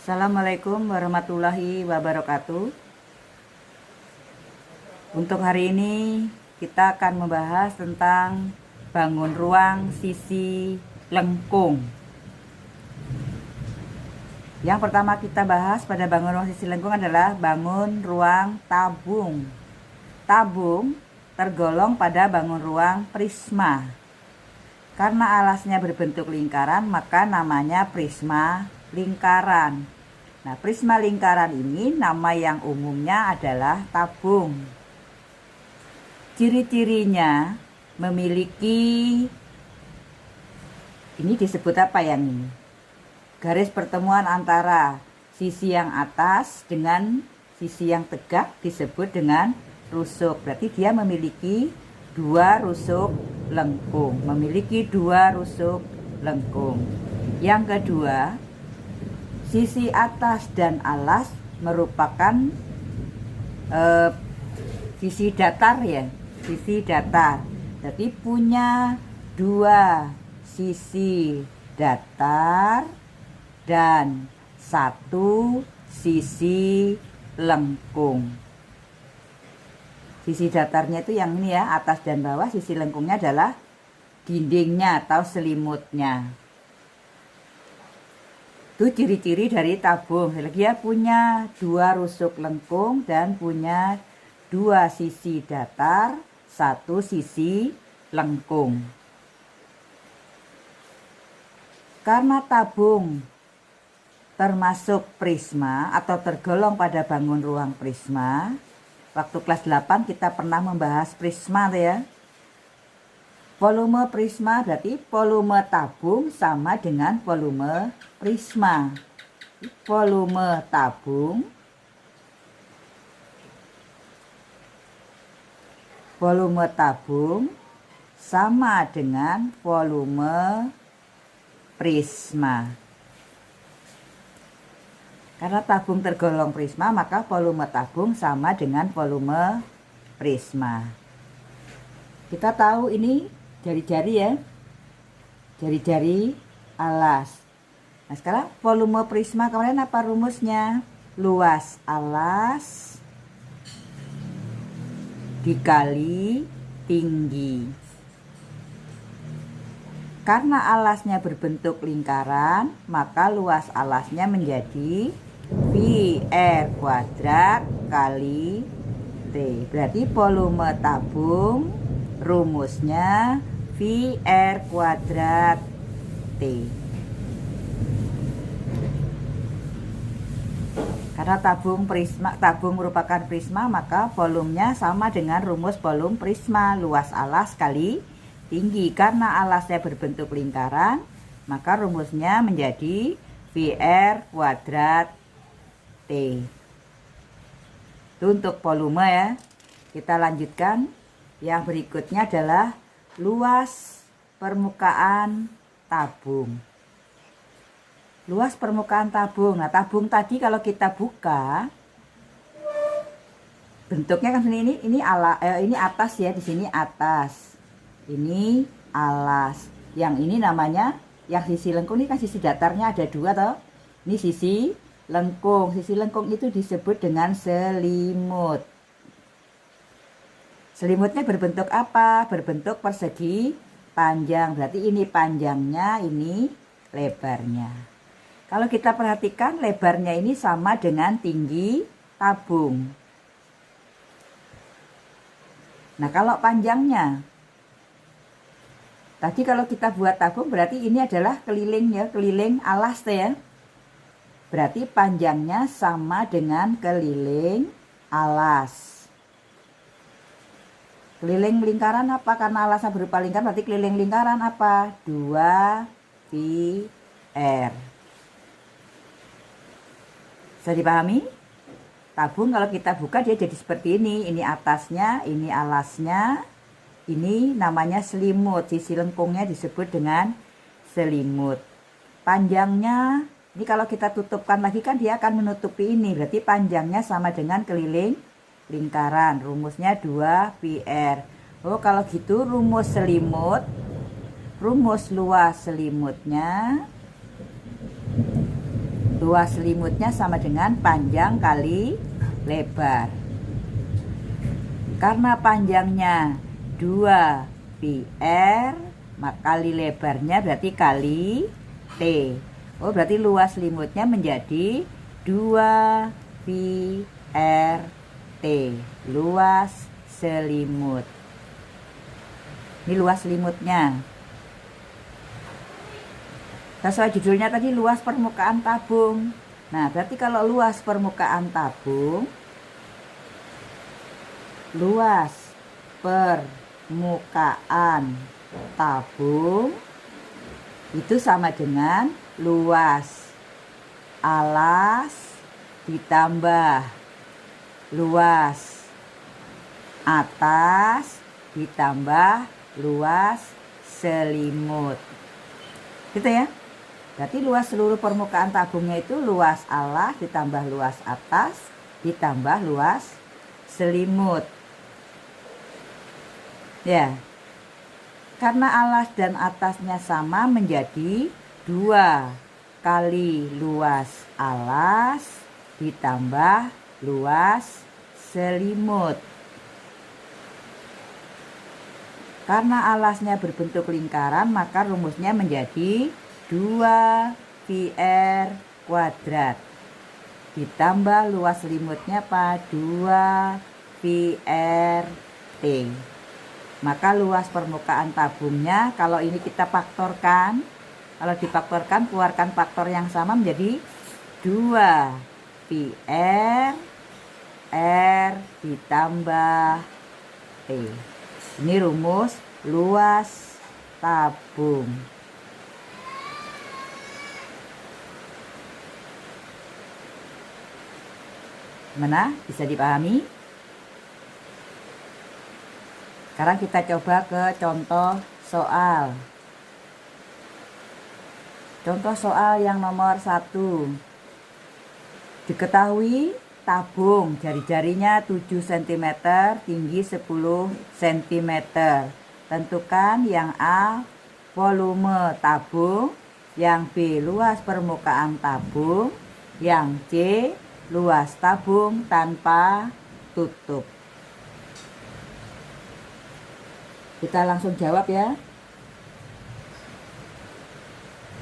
Assalamualaikum warahmatullahi wabarakatuh. Untuk hari ini kita akan membahas tentang bangun ruang sisi lengkung. Yang pertama kita bahas pada bangun ruang sisi lengkung adalah bangun ruang tabung. Tabung tergolong pada bangun ruang prisma. Karena alasnya berbentuk lingkaran, maka namanya prisma lingkaran. Nah, prisma lingkaran ini nama yang umumnya adalah tabung. Ciri-cirinya memiliki, ini disebut apa yang ini? Garis pertemuan antara sisi yang atas dengan sisi yang tegak disebut dengan rusuk. Berarti dia memiliki dua rusuk lengkung. Yang kedua, sisi atas dan alas merupakan sisi datar ya, sisi datar. Jadi punya dua sisi datar dan satu sisi lengkung. Sisi datarnya itu yang ini ya, atas dan bawah. Sisi lengkungnya adalah dindingnya atau selimutnya. Itu ciri-ciri dari tabung. Dia punya dua rusuk lengkung dan punya dua sisi datar, satu sisi lengkung. Karena tabung termasuk prisma atau tergolong pada bangun ruang prisma, waktu kelas 8 kita pernah membahas prisma ya. Volume prisma berarti volume tabung sama dengan volume prisma. Volume tabung sama dengan volume prisma. Karena tabung tergolong prisma, maka volume tabung sama dengan volume prisma. Kita tahu ini jari-jari ya, jari-jari alas. Nah sekarang volume prisma kemarin apa rumusnya? Luas alas dikali tinggi. Karena alasnya berbentuk lingkaran, maka luas alasnya menjadi πr kuadrat kali T. Berarti volume tabung rumusnya πr kuadrat T. Karena tabung merupakan prisma, maka volumenya sama dengan rumus volume prisma, luas alas kali tinggi. Karena alasnya berbentuk lingkaran, maka rumusnya menjadi πr kuadrat T. Itu untuk volume ya. Kita lanjutkan. Yang berikutnya adalah luas permukaan tabung. Luas permukaan tabung. Nah, tabung tadi kalau kita buka, bentuknya kan ini atas ya, di sini atas. Ini alas. Yang ini namanya, yang sisi lengkung ini kan sisi datarnya ada dua toh. Ini sisi lengkung. Sisi lengkung itu disebut dengan selimut. Selimutnya berbentuk apa? Berbentuk persegi panjang. Berarti ini panjangnya, ini lebarnya. Kalau kita perhatikan lebarnya ini sama dengan tinggi tabung. Nah kalau panjangnya, tadi kalau kita buat tabung berarti ini adalah keliling ya, keliling alas ya. Berarti panjangnya sama dengan keliling alas. Keliling lingkaran apa? Karena alasnya berupa lingkaran, berarti keliling lingkaran apa? 2πr. Bisa dipahami? Tabung kalau kita buka dia jadi seperti ini. Ini atasnya, ini alasnya. Ini namanya selimut. Sisi lengkungnya disebut dengan selimut. Panjangnya, ini kalau kita tutupkan lagi kan dia akan menutupi ini. Berarti panjangnya sama dengan keliling lingkaran. Rumusnya 2πr. Oh kalau gitu rumus selimut, rumus luas selimutnya Luas selimutnya sama dengan panjang kali lebar. Karena panjangnya 2 pi/r, maka kali lebarnya berarti kali T. Oh, berarti luas selimutnya menjadi 2 pi/t. Luas selimut. Ini luas selimutnya. Sesuai judulnya tadi, luas permukaan tabung. Nah, berarti kalau luas permukaan tabung, luas permukaan tabung itu sama dengan luas alas ditambah luas atas ditambah luas selimut. Gitu ya. Berarti luas seluruh permukaan tabungnya itu luas alas ditambah luas atas ditambah luas selimut. Ya. Karena alas dan atasnya sama menjadi 2 kali luas alas ditambah luas selimut. Karena alasnya berbentuk lingkaran, maka rumusnya menjadi 2 pi/r kuadrat ditambah luas selimutnya 2 pi/t. Maka luas permukaan tabungnya, kalau ini kita faktorkan, kalau difaktorkan keluarkan faktor yang sama menjadi 2 pi/r r ditambah t. Ini rumus luas tabung. Gimana? Bisa dipahami? Sekarang kita coba ke contoh soal. Contoh soal yang nomor 1. Diketahui tabung jari-jarinya 7 cm, tinggi 10 cm. Tentukan yang A volume tabung, yang B luas permukaan tabung, yang C luas tabung tanpa tutup. Kita langsung jawab ya.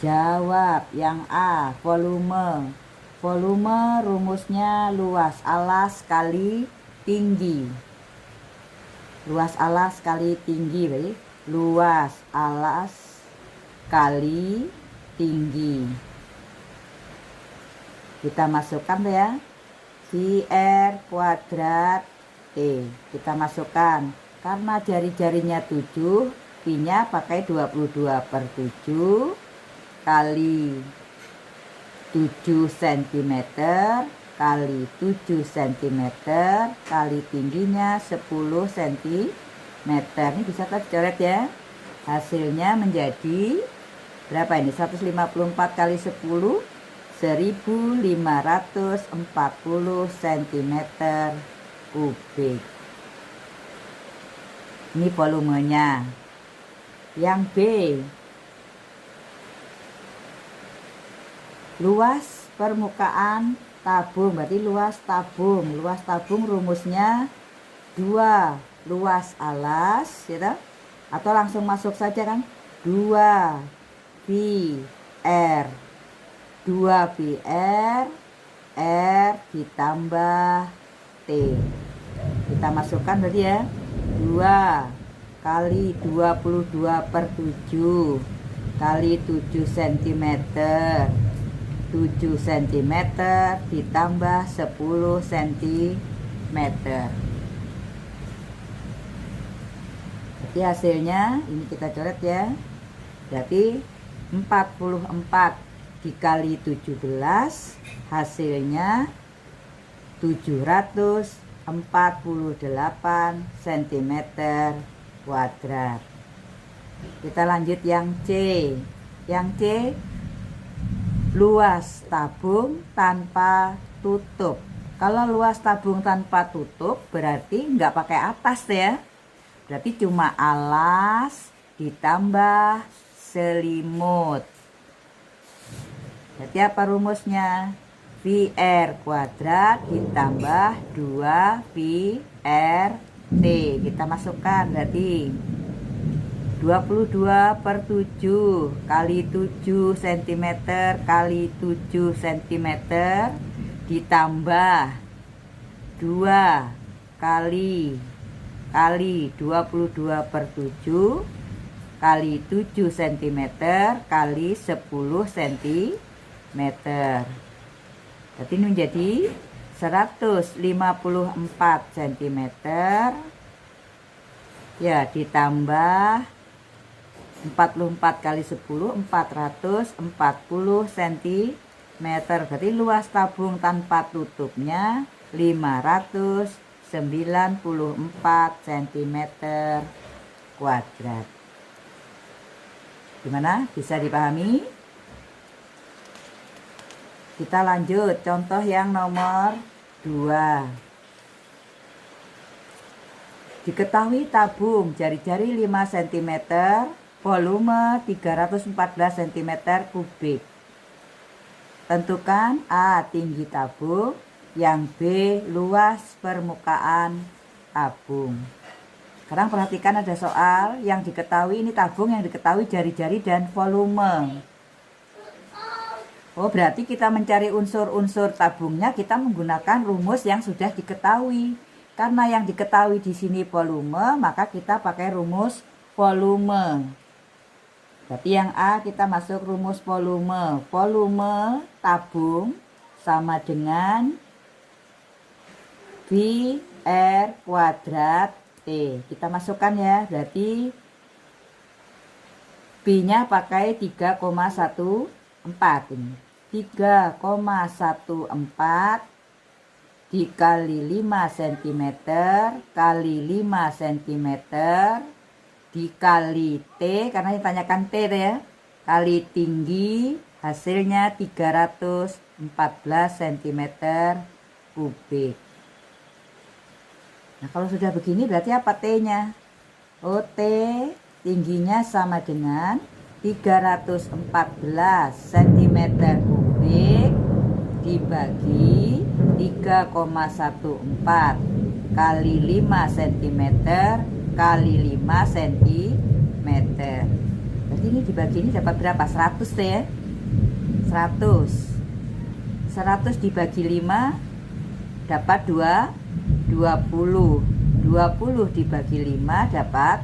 Jawab yang A, volume. Volume rumusnya luas alas kali tinggi. Luas alas kali tinggi, baik. Luas alas kali tinggi. Kita masukkan ya. pi/r kuadrat T. Kita masukkan. Karena jari-jarinya 7, pi-nya pakai 22/7 kali 7 cm kali 7 cm kali tingginya 10 cm. Ini bisa kita coret ya. Hasilnya menjadi berapa ini? 154 kali 10, 1540 cm kubik. Ini volumenya. Yang B, luas permukaan tabung, berarti luas tabung. Luas tabung rumusnya 2 luas alas, gitu. Atau langsung masuk saja kan. 2 pi/r. 2 pi/r r ditambah t. Kita masukkan tadi ya. 2 kali 22/7 kali 7 cm. 7 cm ditambah 10 cm. Jadi hasilnya ini kita coret ya. Berarti 44 dikali 17 hasilnya 748 cm kuadrat. Kita lanjut yang C. Yang C, luas tabung tanpa tutup. Kalau luas tabung tanpa tutup berarti nggak pakai atas ya. Berarti cuma alas ditambah selimut. Jadi apa rumusnya? VR kuadrat ditambah 2VRT. Kita masukkan berarti 22/7 kali 7 cm kali 7 cm ditambah 2 kali 22/7 kali 7 cm kali 10 cm. Jadi ini menjadi 154 cm ya, ditambah 44 kali 10 440 cm. Berarti luas tabung tanpa tutupnya 594 cm kuadrat. Gimana? Bisa dipahami? Kita lanjut contoh yang nomor 2. Diketahui tabung jari-jari 5 cm, volume 314 cm kubik. Tentukan A. Tinggi tabung, yang B. Luas permukaan tabung. Sekarang perhatikan ada soal yang diketahui, ini tabung yang diketahui jari-jari dan volume. Oh, berarti kita mencari unsur-unsur tabungnya kita menggunakan rumus yang sudah diketahui. Karena yang diketahui di sini volume, maka kita pakai rumus volume. Berarti yang A kita masuk rumus volume. Volume tabung sama dengan VR kuadrat T. Kita masukkan ya, berarti B-nya pakai 3,14 ini. 3,14 dikali 5 cm kali 5 cm dikali T, karena ditanyakan T ya, kali tinggi, hasilnya 314 cm kubik. Nah, kalau sudah begini berarti apa T-nya? Oh, T tingginya sama dengan 314 cm kubik dibagi 3,14 kali 5 cm kali 5 cm. Berarti ini dibagi ini dapat berapa? 100 ya? 100 dibagi 5 dapat 20 dibagi 5 dapat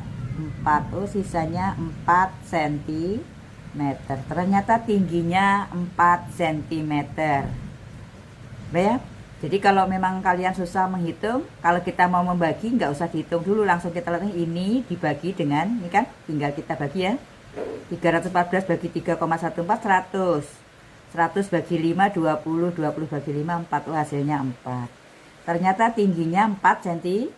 4. Oh, sisanya 4 cm. Ternyata tingginya 4 cm. Ya. Jadi kalau memang kalian susah menghitung, kalau kita mau membagi nggak usah dihitung dulu, langsung kita lihat ini dibagi dengan, ini kan tinggal kita bagi ya. 314 bagi 3,14 100 bagi 5 20 bagi 5 4. Oh, hasilnya 4. Ternyata tingginya 4 cm.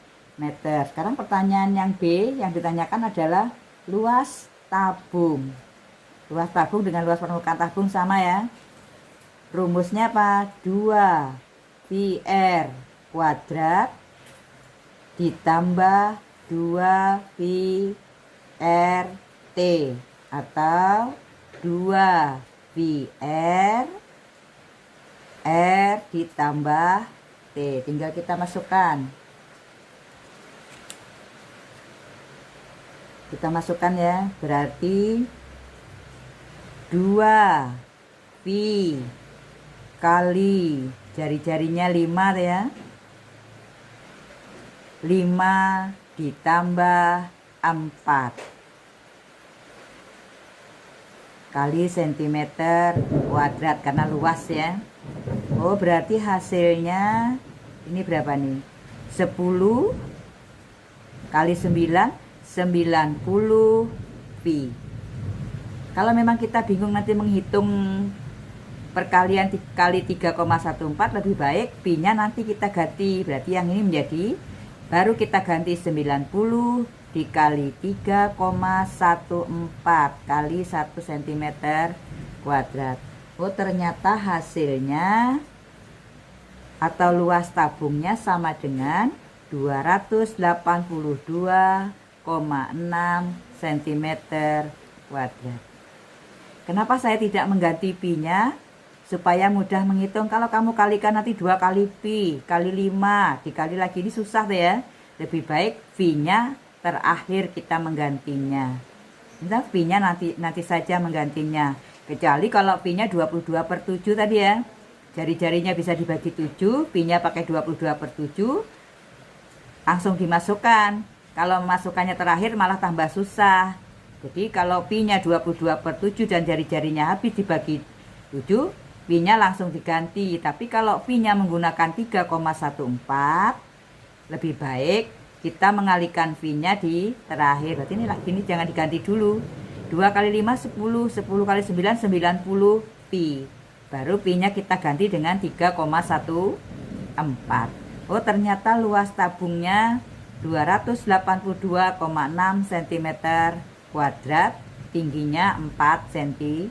Sekarang pertanyaan yang B yang ditanyakan adalah luas tabung. Luas tabung dengan luas permukaan tabung sama ya. Rumusnya apa? 2VR kuadrat ditambah 2VRT atau 2VR R ditambah T. Tinggal kita masukkan. Kita masukkan ya, berarti 2V kali jari-jarinya 5 ya. 5 ditambah 4 kali cm kuadrat karena luas ya. Oh, berarti hasilnya ini berapa nih? 10 kali 9 90 pi. Kalau memang kita bingung nanti menghitung perkalian kali 3,14, lebih baik pi-nya nanti kita ganti. Berarti yang ini menjadi, baru kita ganti 90 dikali 3,14 kali 1 cm kuadrat. Oh, ternyata hasilnya atau luas tabungnya sama dengan 282,6 cm kuadrat. Kenapa saya tidak mengganti pi-nya? supaya mudah menghitung. Kalau kamu kalikan nanti 2 kali pi kali 5 dikali lagi, ini susah tuh ya. Lebih baik V-nya terakhir kita menggantinya. Misal V-nya nanti saja menggantinya. Kecuali kalau V-nya 22/7 tadi ya. Jari-jarinya bisa dibagi 7, V-nya pakai 22/7. Langsung dimasukkan. Kalau memasukkannya terakhir malah tambah susah. Jadi kalau pi-nya 22/7 dan jari-jarinya habis dibagi 7, pi-nya langsung diganti. Tapi kalau pi-nya menggunakan 3,14, lebih baik kita mengalihkan pi-nya di terakhir. Berarti ini jangan diganti dulu. 2 kali 5 10, 10 kali 9 90 pi. Baru pi-nya kita ganti dengan 3,14. Oh, ternyata luas tabungnya 282,6 cm kuadrat, tingginya 4 cm.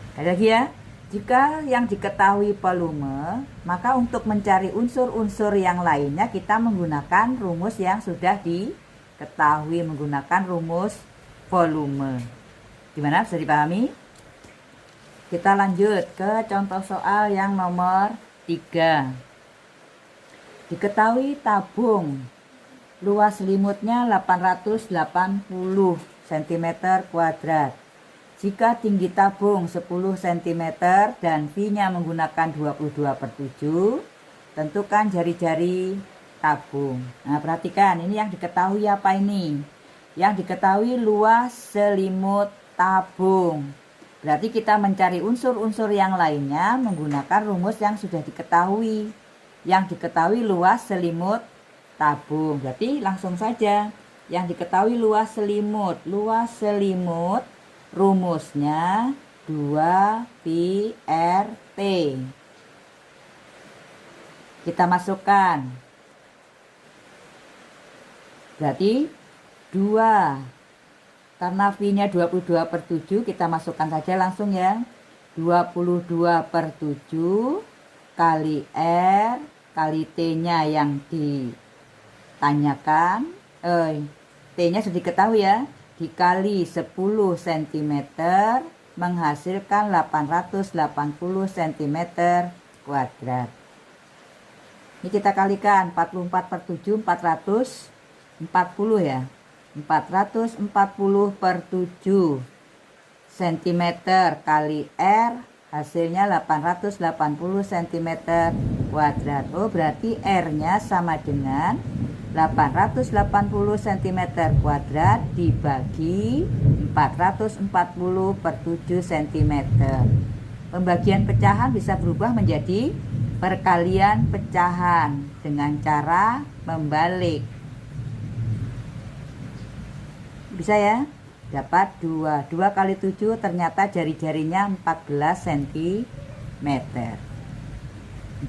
Sekali lagi ya, jika yang diketahui volume, maka untuk mencari unsur-unsur yang lainnya kita menggunakan rumus yang sudah diketahui, menggunakan rumus volume. Gimana, bisa dipahami? Kita lanjut ke contoh soal yang nomor 3. Diketahui tabung luas selimutnya 880 cm kuadrat. Jika tinggi tabung 10 cm dan V-nya menggunakan 22/7, tentukan jari-jari tabung. Nah, perhatikan ini yang diketahui apa ini? Yang diketahui luas selimut tabung. Berarti kita mencari unsur-unsur yang lainnya menggunakan rumus yang sudah diketahui. Yang diketahui luas selimut tabung. Berarti langsung saja. Yang diketahui luas selimut. Luas selimut rumusnya 2pi/RT. Kita masukkan. Berarti 2. Karena V-nya 22/7, kita masukkan saja langsung ya. 22/7 kali R kali T-nya yang ditanyakan. T-nya sudah diketahui ya. Dikali 10 cm menghasilkan 880 cm kuadrat. Ini kita kalikan 44/7, 440 ya. 440/7 cm kali R hasilnya 880 cm kuadrat. Oh, berarti R-nya sama dengan 880 cm kuadrat dibagi 440/7 cm. Pembagian pecahan bisa berubah menjadi perkalian pecahan dengan cara membalik. Bisa ya? Dapat 2 kali 7, ternyata jari-jarinya 14 cm.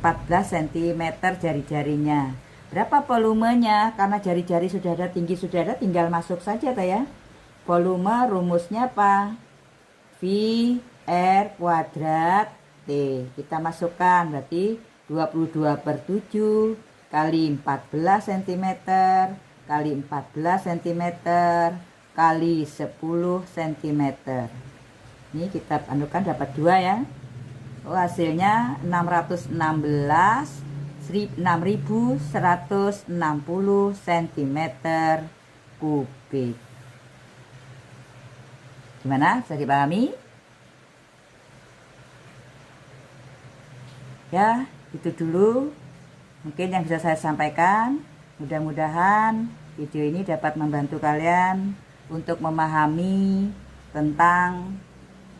14 cm jari-jarinya. Berapa volumenya? Karena jari-jari sudah ada, tinggi sudah ada, tinggal masuk saja ya. Volume rumusnya apa? V R kuadrat T. Kita masukkan, berarti 22/7 kali 14 cm kali 14 cm kali 10 cm. Ini kita anukan dapat 2 ya. Oh, hasilnya 6160 cm kubik. Gimana? Bisa dipahami? Ya, itu dulu mungkin yang bisa saya sampaikan. Mudah-mudahan video ini dapat membantu kalian untuk memahami tentang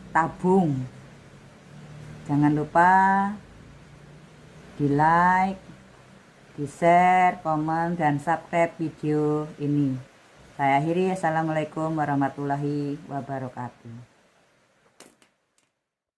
tabung. Jangan lupa di like, di share, komen, dan subscribe video ini. Saya akhiri. Assalamualaikum warahmatullahi wabarakatuh.